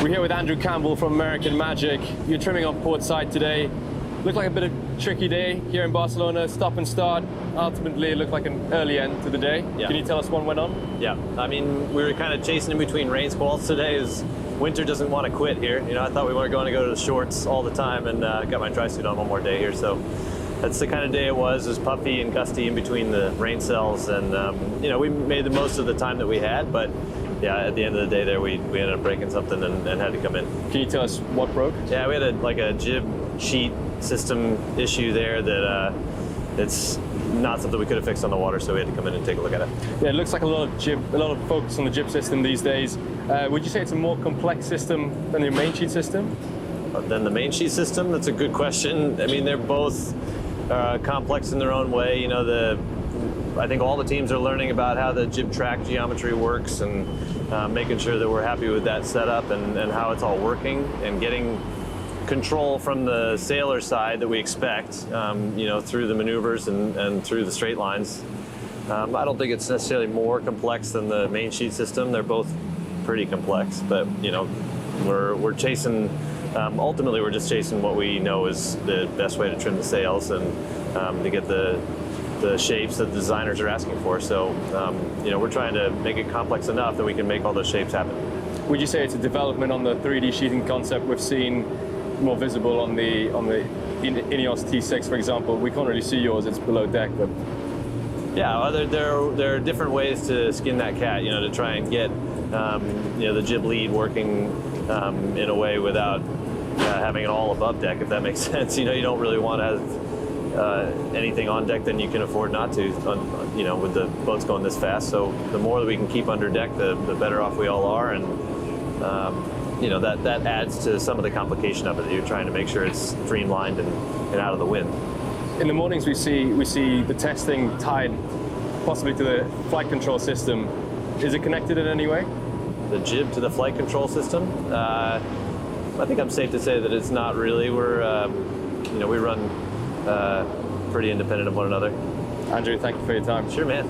We're here with Andrew Campbell from American Magic. You're trimming off port side today. Looked like a bit of tricky day here in Barcelona, stop and start. Ultimately, it looked like an early end to the day. Yeah. Can you tell us what went on? Yeah, I mean, we were kind of chasing in between rain squalls today as winter doesn't want to quit here. You know, I thought we were going to go to the shorts all the time, and got my dry suit on one more day here. So that's the kind of day it was. It was puffy and gusty in between the rain cells, and you know, we made the most of the time that we had, but yeah, at the end of the day there, we ended up breaking something and had to come in. Can you tell us what broke? Yeah, we had a jib sheet system issue there that it's not something we could have fixed on the water, so we had to come in and take a look at it. Yeah, it looks like a lot of focus on the jib system these days. Would you say it's a more complex system than your main sheet system? Than the main sheet system? That's a good question. I mean, they're both complex in their own way. You know, I think all the teams are learning about how the jib track geometry works and making sure that we're happy with that setup and how it's all working and getting control from the sailor side that we expect, you know, through the maneuvers and through the straight lines. I don't think it's necessarily more complex than the main sheet system. They're both pretty complex, but you know, we're chasing. Ultimately, we're just chasing what we know is the best way to trim the sails and to get the shapes that the designers are asking for. So, you know, we're trying to make it complex enough that we can make all those shapes happen. Would you say it's a development on the 3D sheeting concept we've seen more visible on the Ineos T6, for example? We can't really see yours; it's below deck, but yeah, well, there are different ways to skin that cat. You know, to try and get you know, the jib lead working in a way without having it all above deck, if that makes sense. You know, you don't really want to have anything on deck than you can afford not to, you know, with the boats going this fast. So the more that we can keep under deck, the better off we all are. And you know, that adds to some of the complication of it. You're trying to make sure it's streamlined and out of the wind. In the mornings we see the testing tied possibly to the flight control system. Is it connected in any way? The jib to the flight control system? I think I'm safe to say that it's not really. We're, you know, we run pretty independent of one another. Andrew, thank you for your time. Sure, man.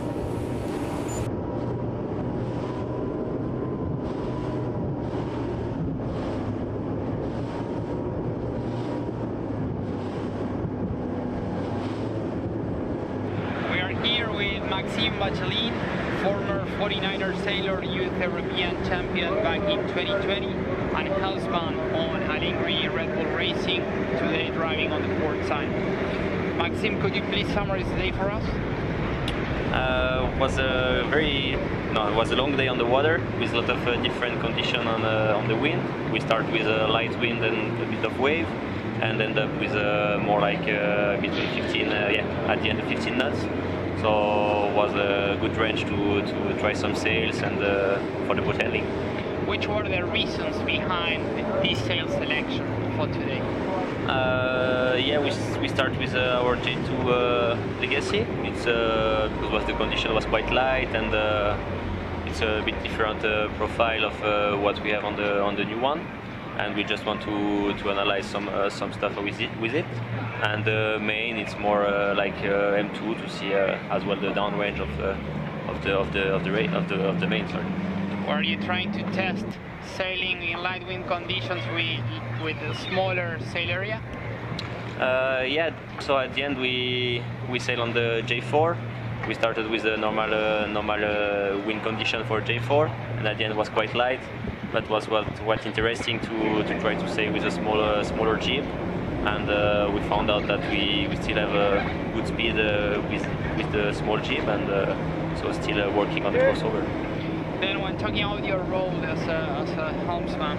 We are here with Maxime Bachelin, former 49er sailor, youth European champion back in 2020, and husband on Alinghi Red Bull Racing, today driving on the port side. Maxime, could you please summarize the day for us? It was a long day on the water with a lot of different conditions on the wind. We start with a light wind and a bit of wave, and end up with more like between 15, at the end of 15 knots. So it was a good range to try some sails and for the boat handling. Which were the reasons behind this sail selection for today? Yeah, we start with our J2 Legacy. It's because the condition was quite light and it's a bit different profile of what we have on the new one, and we just want to analyze some stuff with it. And the main, it's more like M2 to see as well the downrange of the main. Sorry. Were you trying to test sailing in light wind conditions with a smaller sail area? Yeah. So at the end we sail on the J4. We started with a normal wind condition for J4, and at the end was quite light. That was what interesting to try to sail with a smaller jib. And we found out that we still have a good speed with the small jib, and so still working on the crossover. Then when talking about your role as a helmsman,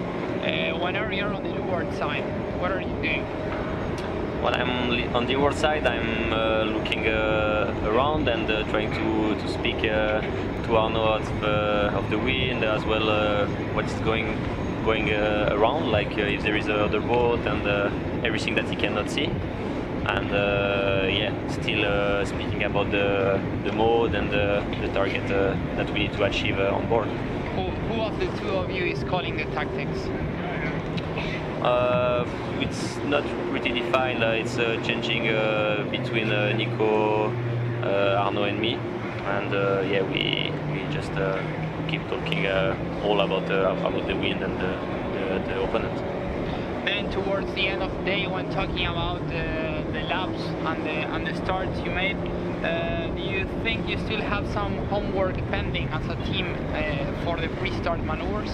whenever you're on the leeward side, what are you doing? When I'm on the leeward side, I'm looking around and trying to speak to Arno of the wind, as well what is going around, like if there is another boat and everything that he cannot see. And yeah, still speaking about the mode and the target that we need to achieve on board. Who of the two of you is calling the tactics? It's not pretty defined. It's changing between Nico, Arno and me. And yeah, we just keep talking all about the wind and the opponent. Then towards the end of the day, when talking about the laps and the starts you made, do you think you still have some homework pending as a team for the pre-start maneuvers?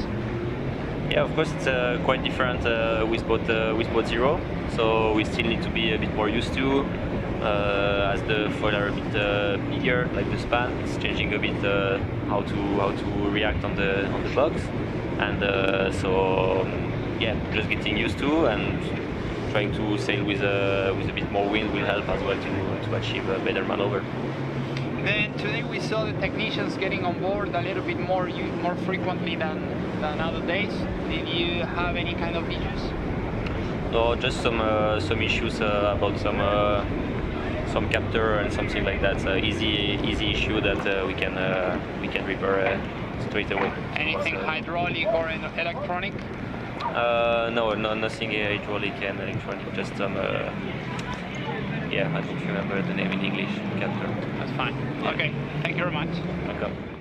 Yeah, of course, it's quite different with Spot Zero, so we still need to be a bit more used to, as the foil are a bit bigger, like the span. It's changing a bit how to react on the box, and yeah, just getting used to, and trying to sail with a bit more wind will help as well to achieve a better maneuver. Then today we saw the technicians getting on board a little bit more frequently than other days. Did you have any kind of issues? No, just some issues about some captor and something like that. Easy issue that we can repair straight away. Anything hydraulic or electronic? No, nothing hydraulic and electronic. Just some. Yeah, I don't remember the name in English. Captor. That's fine. Yeah. Okay, thank you very much. Welcome.